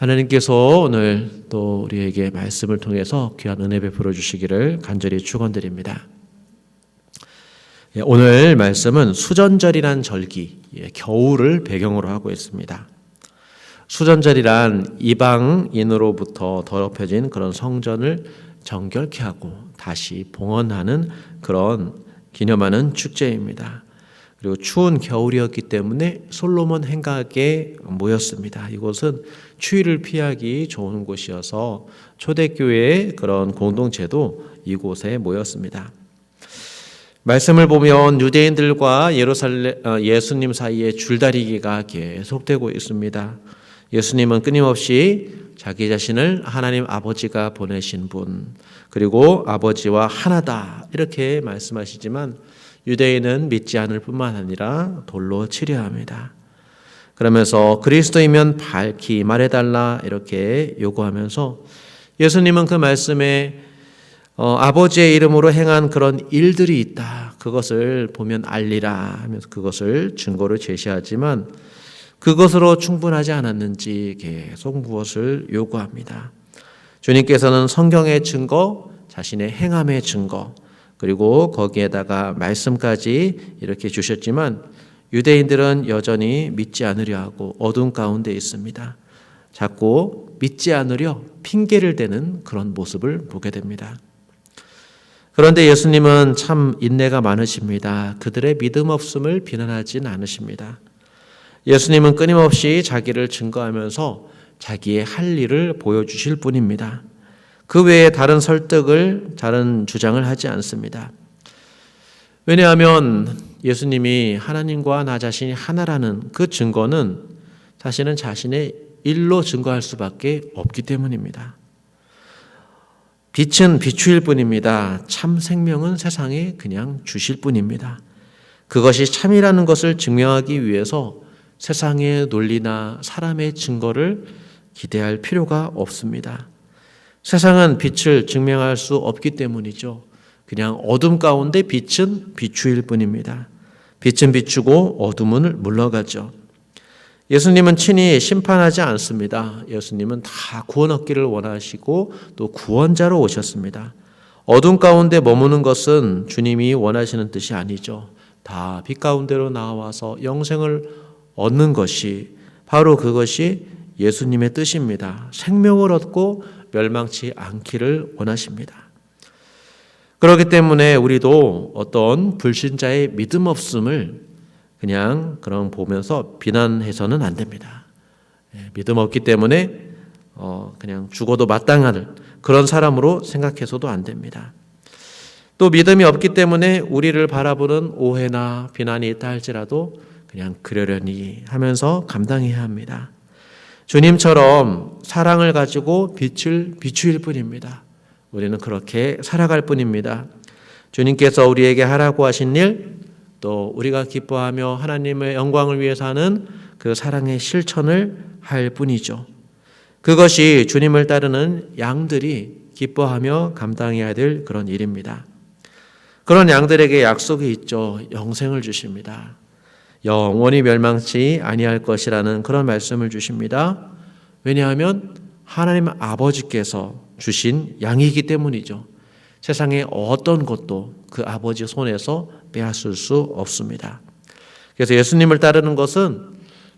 하나님께서 오늘 또 우리에게 말씀을 통해서 귀한 은혜 베풀어 주시기를 간절히 축원드립니다. 오늘 말씀은 수전절이란 절기, 겨울을 배경으로 하고 있습니다. 수전절이란 이방인으로부터 더럽혀진 그런 성전을 정결케 하고 다시 봉헌하는 그런 기념하는 축제입니다. 그리고 추운 겨울이었기 때문에 솔로몬 행각에 모였습니다. 이곳은 추위를 피하기 좋은 곳이어서 초대교회의 그런 공동체도 이곳에 모였습니다. 말씀을 보면 유대인들과 예수님 사이에 줄다리기가 계속되고 있습니다. 예수님은 끊임없이 자기 자신을 하나님 아버지가 보내신 분, 그리고 아버지와 하나다 이렇게 말씀하시지만 유대인은 믿지 않을 뿐만 아니라 돌로 치려 합니다. 그러면서 그리스도이면 밝히 말해달라 이렇게 요구하면서 예수님은 그 말씀에 아버지의 이름으로 행한 그런 일들이 있다. 그것을 보면 알리라 하면서 그것을 증거로 제시하지만 그것으로 충분하지 않았는지 계속 무엇을 요구합니다. 주님께서는 성경의 증거, 자신의 행함의 증거, 그리고 거기에다가 말씀까지 이렇게 주셨지만 유대인들은 여전히 믿지 않으려 하고 어둠 가운데 있습니다. 자꾸 믿지 않으려 핑계를 대는 그런 모습을 보게 됩니다. 그런데 예수님은 참 인내가 많으십니다. 그들의 믿음 없음을 비난하진 않으십니다. 예수님은 끊임없이 자기를 증거하면서 자기의 할 일을 보여주실 뿐입니다. 그 외에 다른 설득을, 다른 주장을 하지 않습니다. 왜냐하면 예수님이 하나님과 나 자신이 하나라는 그 증거는 사실은 자신의 일로 증거할 수밖에 없기 때문입니다. 빛은 비추일 뿐입니다. 참 생명은 세상에 그냥 주실 뿐입니다. 그것이 참이라는 것을 증명하기 위해서 세상의 논리나 사람의 증거를 기대할 필요가 없습니다. 세상은 빛을 증명할 수 없기 때문이죠. 그냥 어둠 가운데 빛은 비추일 뿐입니다. 빛은 비추고 어둠은 물러가죠. 예수님은 친히 심판하지 않습니다. 예수님은 다 구원 얻기를 원하시고 또 구원자로 오셨습니다. 어둠 가운데 머무는 것은 주님이 원하시는 뜻이 아니죠. 다 빛 가운데로 나와서 영생을 얻는 것이 바로 그것이 예수님의 뜻입니다. 생명을 얻고 멸망치 않기를 원하십니다. 그렇기 때문에 우리도 어떤 불신자의 믿음 없음을 그냥 그런 보면서 비난해서는 안 됩니다. 믿음 없기 때문에 그냥 죽어도 마땅한 그런 사람으로 생각해서도 안 됩니다. 또 믿음이 없기 때문에 우리를 바라보는 오해나 비난이 있다 할지라도 그냥 그러려니 하면서 감당해야 합니다. 주님처럼 사랑을 가지고 빛을 비추일 뿐입니다. 우리는 그렇게 살아갈 뿐입니다. 주님께서 우리에게 하라고 하신 일, 또 우리가 기뻐하며 하나님의 영광을 위해서 하는 그 사랑의 실천을 할 뿐이죠. 그것이 주님을 따르는 양들이 기뻐하며 감당해야 될 그런 일입니다. 그런 양들에게 약속이 있죠. 영생을 주십니다. 영원히 멸망치 아니할 것이라는 그런 말씀을 주십니다. 왜냐하면 하나님 아버지께서 주신 양이기 때문이죠. 세상의 어떤 것도 그 아버지 손에서 빼앗을 수 없습니다. 그래서 예수님을 따르는 것은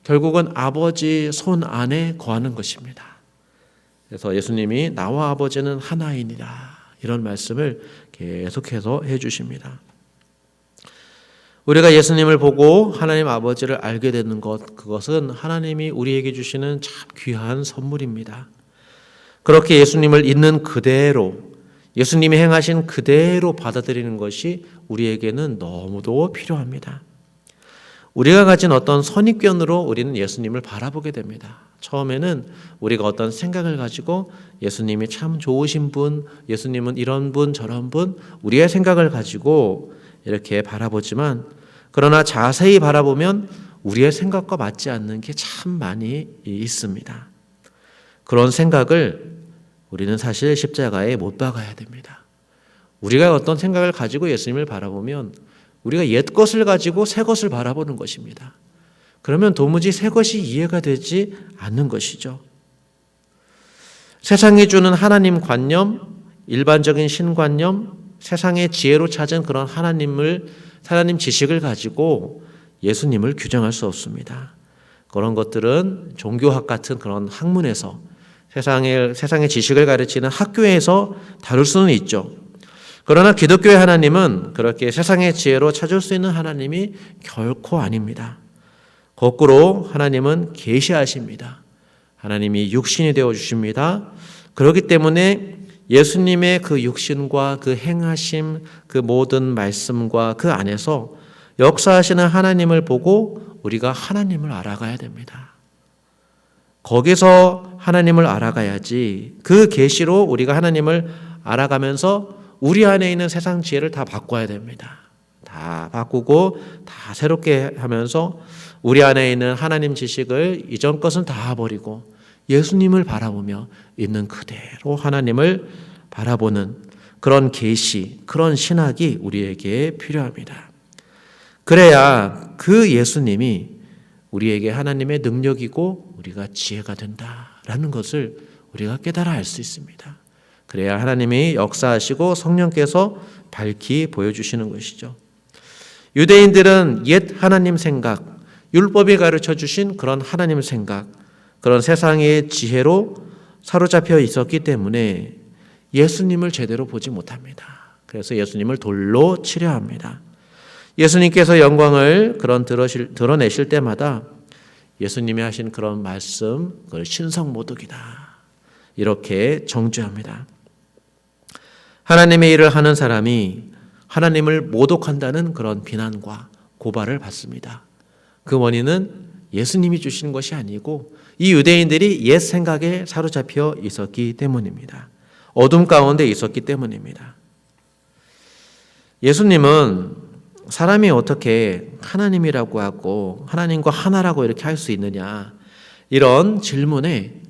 결국은 아버지 손 안에 거하는 것입니다. 그래서 예수님이 나와 아버지는 하나이니라 이런 말씀을 계속해서 해주십니다. 우리가 예수님을 보고 하나님 아버지를 알게 되는 것, 그것은 하나님이 우리에게 주시는 참 귀한 선물입니다. 그렇게 예수님을 있는 그대로, 예수님이 행하신 그대로 받아들이는 것이 우리에게는 너무도 필요합니다. 우리가 가진 어떤 선입견으로 우리는 예수님을 바라보게 됩니다. 처음에는 우리가 어떤 생각을 가지고 예수님이 참 좋으신 분, 예수님은 이런 분, 저런 분, 우리의 생각을 가지고 이렇게 바라보지만 그러나 자세히 바라보면 우리의 생각과 맞지 않는 게 참 많이 있습니다. 그런 생각을 우리는 사실 십자가에 못 박아야 됩니다. 우리가 어떤 생각을 가지고 예수님을 바라보면 우리가 옛 것을 가지고 새 것을 바라보는 것입니다. 그러면 도무지 새 것이 이해가 되지 않는 것이죠. 세상이 주는 하나님 관념, 일반적인 신관념, 세상의 지혜로 찾은 그런 하나님 지식을 가지고 예수님을 규정할 수 없습니다. 그런 것들은 종교학 같은 그런 학문에서 세상의 지식을 가르치는 학교에서 다룰 수는 있죠. 그러나 기독교의 하나님은 그렇게 세상의 지혜로 찾을 수 있는 하나님이 결코 아닙니다. 거꾸로 하나님은 계시하십니다. 하나님이 육신이 되어 주십니다. 그렇기 때문에 예수님의 그 육신과 그 행하심, 그 모든 말씀과 그 안에서 역사하시는 하나님을 보고 우리가 하나님을 알아가야 됩니다. 거기서 하나님을 알아가야지 그 계시로 우리가 하나님을 알아가면서 우리 안에 있는 세상 지혜를 다 바꿔야 됩니다. 다 바꾸고 다 새롭게 하면서 우리 안에 있는 하나님 지식을 이전 것은 다 버리고 예수님을 바라보며 있는 그대로 하나님을 바라보는 그런 계시, 그런 신학이 우리에게 필요합니다. 그래야 그 예수님이 우리에게 하나님의 능력이고 우리가 지혜가 된다라는 것을 우리가 깨달아 알 수 있습니다. 그래야 하나님이 역사하시고 성령께서 밝히 보여주시는 것이죠. 유대인들은 옛 하나님 생각, 율법이 가르쳐 주신 그런 하나님 생각, 그런 세상의 지혜로 사로잡혀 있었기 때문에 예수님을 제대로 보지 못합니다. 그래서 예수님을 돌로 치려 합니다. 예수님께서 영광을 드러내실 때마다 예수님이 하신 그런 말씀, 그걸 신성모독이다. 이렇게 정죄합니다. 하나님의 일을 하는 사람이 하나님을 모독한다는 그런 비난과 고발을 받습니다. 그 원인은 예수님이 주신 것이 아니고 이 유대인들이 옛 생각에 사로잡혀 있었기 때문입니다. 어둠 가운데 있었기 때문입니다. 예수님은 사람이 어떻게 하나님이라고 하고 하나님과 하나라고 이렇게 할 수 있느냐, 이런 질문에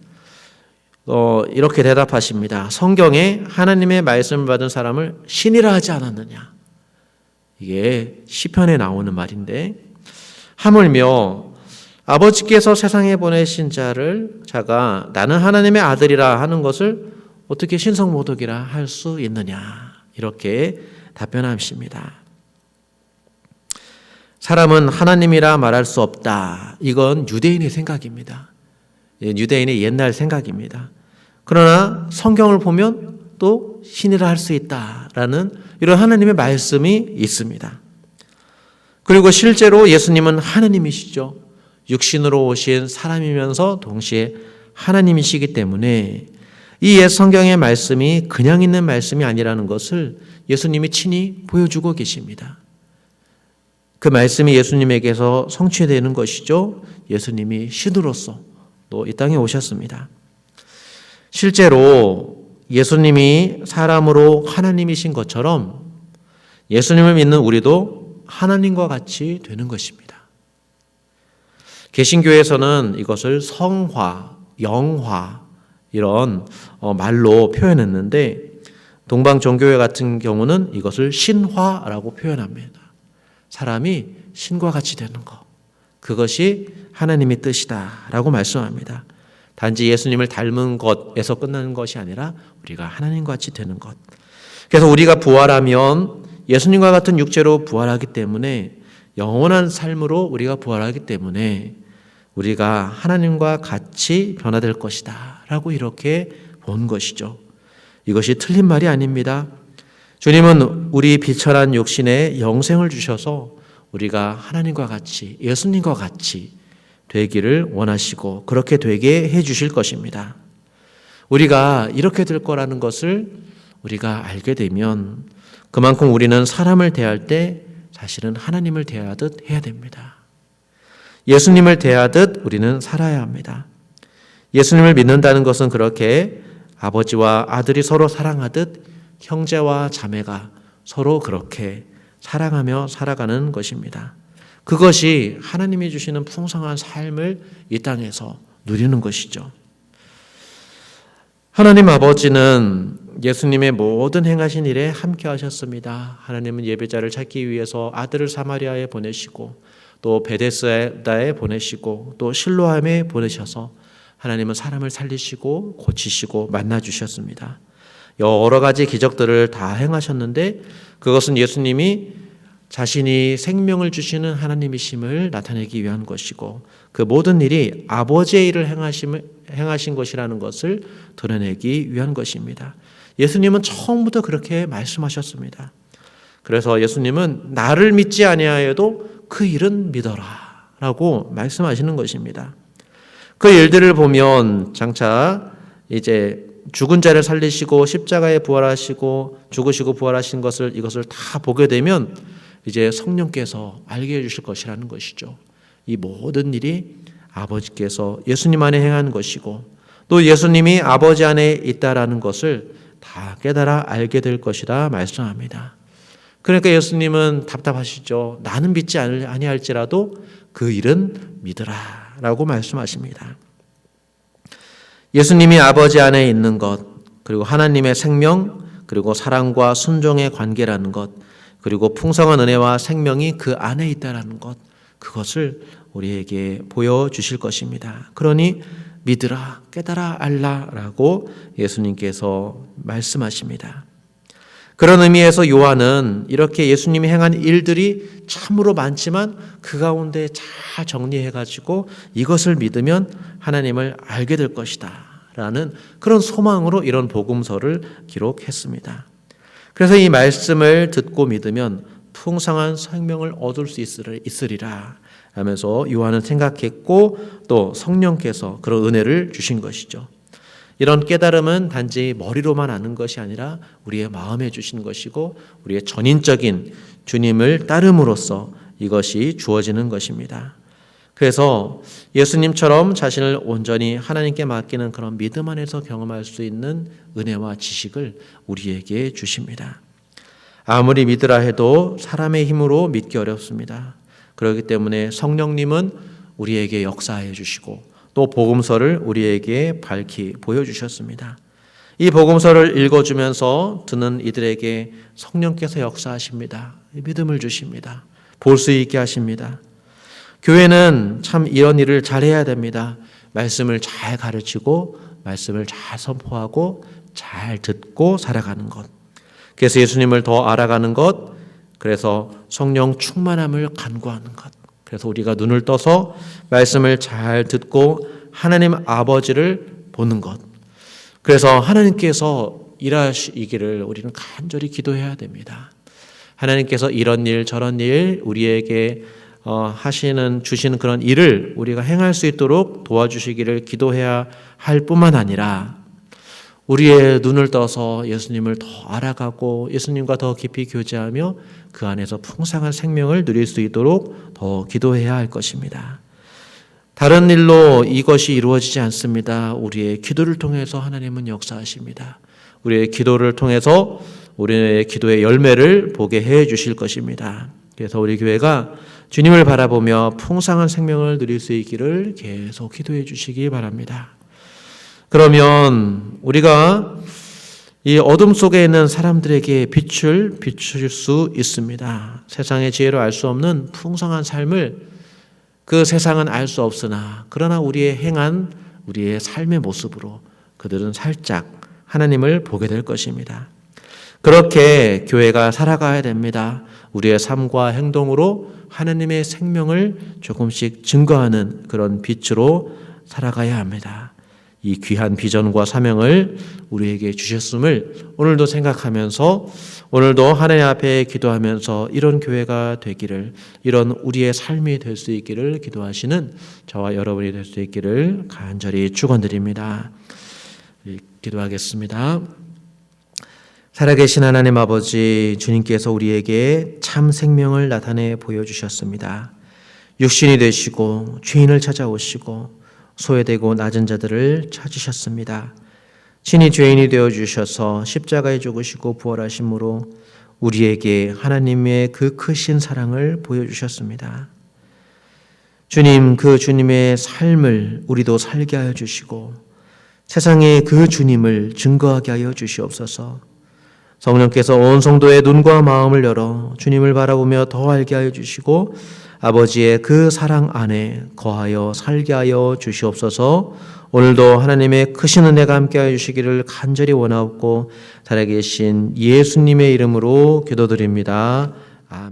이렇게 대답하십니다. 성경에 하나님의 말씀을 받은 사람을 신이라 하지 않았느냐. 이게 시편에 나오는 말인데, 하물며 아버지께서 세상에 보내신 자가 나는 하나님의 아들이라 하는 것을 어떻게 신성모독이라 할 수 있느냐, 이렇게 답변하십니다. 사람은 하나님이라 말할 수 없다. 이건 유대인의 생각입니다. 유대인의 옛날 생각입니다. 그러나 성경을 보면 또 신이라 할 수 있다라는 이런 하나님의 말씀이 있습니다. 그리고 실제로 예수님은 하나님이시죠. 육신으로 오신 사람이면서 동시에 하나님이시기 때문에 이 옛 성경의 말씀이 그냥 있는 말씀이 아니라는 것을 예수님이 친히 보여주고 계십니다. 그 말씀이 예수님에게서 성취되는 것이죠. 예수님이 신으로서 또 이 땅에 오셨습니다. 실제로 예수님이 사람으로 하나님이신 것처럼 예수님을 믿는 우리도 하나님과 같이 되는 것입니다. 개신교에서는 이것을 성화, 영화 이런 말로 표현했는데, 동방 종교회 같은 경우는 이것을 신화라고 표현합니다. 사람이 신과 같이 되는 것, 그것이 하나님의 뜻이다라고 말씀합니다. 단지 예수님을 닮은 것에서 끝나는 것이 아니라 우리가 하나님과 같이 되는 것. 그래서 우리가 부활하면 예수님과 같은 육체로 부활하기 때문에, 영원한 삶으로 우리가 부활하기 때문에 우리가 하나님과 같이 변화될 것이다 라고 이렇게 본 것이죠. 이것이 틀린 말이 아닙니다. 주님은 우리 비천한 육신에 영생을 주셔서 우리가 하나님과 같이, 예수님과 같이 되기를 원하시고 그렇게 되게 해 주실 것입니다. 우리가 이렇게 될 거라는 것을 우리가 알게 되면 그만큼 우리는 사람을 대할 때 사실은 하나님을 대하듯 해야 됩니다. 예수님을 대하듯 우리는 살아야 합니다. 예수님을 믿는다는 것은 그렇게 아버지와 아들이 서로 사랑하듯 형제와 자매가 서로 그렇게 사랑하며 살아가는 것입니다. 그것이 하나님이 주시는 풍성한 삶을 이 땅에서 누리는 것이죠. 하나님 아버지는 예수님의 모든 행하신 일에 함께 하셨습니다. 하나님은 예배자를 찾기 위해서 아들을 사마리아에 보내시고 또 베데스다에 보내시고 또 실로암에 보내셔서 하나님은 사람을 살리시고 고치시고 만나주셨습니다. 여러 가지 기적들을 다 행하셨는데 그것은 예수님이 자신이 생명을 주시는 하나님이심을 나타내기 위한 것이고 그 모든 일이 아버지의 일을 행하신 것이라는 것을 드러내기 위한 것입니다. 예수님은 처음부터 그렇게 말씀하셨습니다. 그래서 예수님은 나를 믿지 아니하여도 그 일은 믿어라 라고 말씀하시는 것입니다. 그 일들을 보면 장차 이제 죽은 자를 살리시고 십자가에 부활하시고 죽으시고 부활하신 이것을 다 보게 되면 이제 성령께서 알게 해주실 것이라는 것이죠. 이 모든 일이 아버지께서 예수님 안에 행한 것이고 또 예수님이 아버지 안에 있다라는 것을 다 깨달아 알게 될 것이라 말씀합니다. 그러니까 예수님은 답답하시죠. 나는 믿지 아니할지라도 그 일은 믿으라 라고 말씀하십니다. 예수님이 아버지 안에 있는 것, 그리고 하나님의 생명, 그리고 사랑과 순종의 관계라는 것, 그리고 풍성한 은혜와 생명이 그 안에 있다라는 것, 그것을 우리에게 보여주실 것입니다. 그러니 믿으라, 깨달아 알라라고 예수님께서 말씀하십니다. 그런 의미에서 요한은 이렇게 예수님이 행한 일들이 참으로 많지만 그 가운데 잘 정리해가지고 이것을 믿으면 하나님을 알게 될 것이다 라는 그런 소망으로 이런 복음서를 기록했습니다. 그래서 이 말씀을 듣고 믿으면 풍성한 생명을 얻을 수 있으리라 하면서 요한은 생각했고 또 성령께서 그런 은혜를 주신 것이죠. 이런 깨달음은 단지 머리로만 아는 것이 아니라 우리의 마음에 주신 것이고 우리의 전인적인 주님을 따름으로써 이것이 주어지는 것입니다. 그래서 예수님처럼 자신을 온전히 하나님께 맡기는 그런 믿음 안에서 경험할 수 있는 은혜와 지식을 우리에게 주십니다. 아무리 믿으라 해도 사람의 힘으로 믿기 어렵습니다. 그렇기 때문에 성령님은 우리에게 역사해 주시고 또 복음서를 우리에게 밝히 보여주셨습니다. 이 복음서를 읽어주면서 듣는 이들에게 성령께서 역사하십니다. 믿음을 주십니다. 볼 수 있게 하십니다. 교회는 참 이런 일을 잘해야 됩니다. 말씀을 잘 가르치고 말씀을 잘 선포하고 잘 듣고 살아가는 것. 그래서 예수님을 더 알아가는 것. 그래서 성령 충만함을 간구하는 것. 그래서 우리가 눈을 떠서 말씀을 잘 듣고 하나님 아버지를 보는 것. 그래서 하나님께서 일하시기를 우리는 간절히 기도해야 됩니다. 하나님께서 이런 일 저런 일 우리에게 주시는 그런 일을 우리가 행할 수 있도록 도와주시기를 기도해야 할 뿐만 아니라 우리의 눈을 떠서 예수님을 더 알아가고 예수님과 더 깊이 교제하며 그 안에서 풍성한 생명을 누릴 수 있도록 더 기도해야 할 것입니다. 다른 일로 이것이 이루어지지 않습니다. 우리의 기도를 통해서 하나님은 역사하십니다. 우리의 기도를 통해서 우리의 기도의 열매를 보게 해 주실 것입니다. 그래서 우리 교회가 주님을 바라보며 풍성한 생명을 누릴 수 있기를 계속 기도해 주시기 바랍니다. 그러면 우리가 이 어둠 속에 있는 사람들에게 빛을 비출 수 있습니다. 세상의 지혜로 알 수 없는 풍성한 삶을 그 세상은 알 수 없으나 그러나 우리의 행한 우리의 삶의 모습으로 그들은 살짝 하나님을 보게 될 것입니다. 그렇게 교회가 살아가야 됩니다. 우리의 삶과 행동으로 하나님의 생명을 조금씩 증거하는 그런 빛으로 살아가야 합니다. 이 귀한 비전과 사명을 우리에게 주셨음을 오늘도 생각하면서 오늘도 하나님 앞에 기도하면서 이런 교회가 되기를 이런 우리의 삶이 될 수 있기를 기도하시는 저와 여러분이 될 수 있기를 간절히 축원드립니다. 기도하겠습니다. 살아계신 하나님 아버지 주님께서 우리에게 참 생명을 나타내 보여주셨습니다. 육신이 되시고 죄인을 찾아오시고 소외되고 낮은 자들을 찾으셨습니다. 친히 죄인이 되어주셔서 십자가에 죽으시고 부활하심으로 우리에게 하나님의 그 크신 사랑을 보여주셨습니다. 주님, 그 주님의 삶을 우리도 살게 하여 주시고 세상에 그 주님을 증거하게 하여 주시옵소서. 성령께서 온 성도의 눈과 마음을 열어 주님을 바라보며 더 알게 하여 주시고 아버지의 그 사랑 안에 거하여 살게 하여 주시옵소서. 오늘도 하나님의 크신 은혜가 함께하여 주시기를 간절히 원하옵고 살아계신 예수님의 이름으로 기도드립니다. 아멘.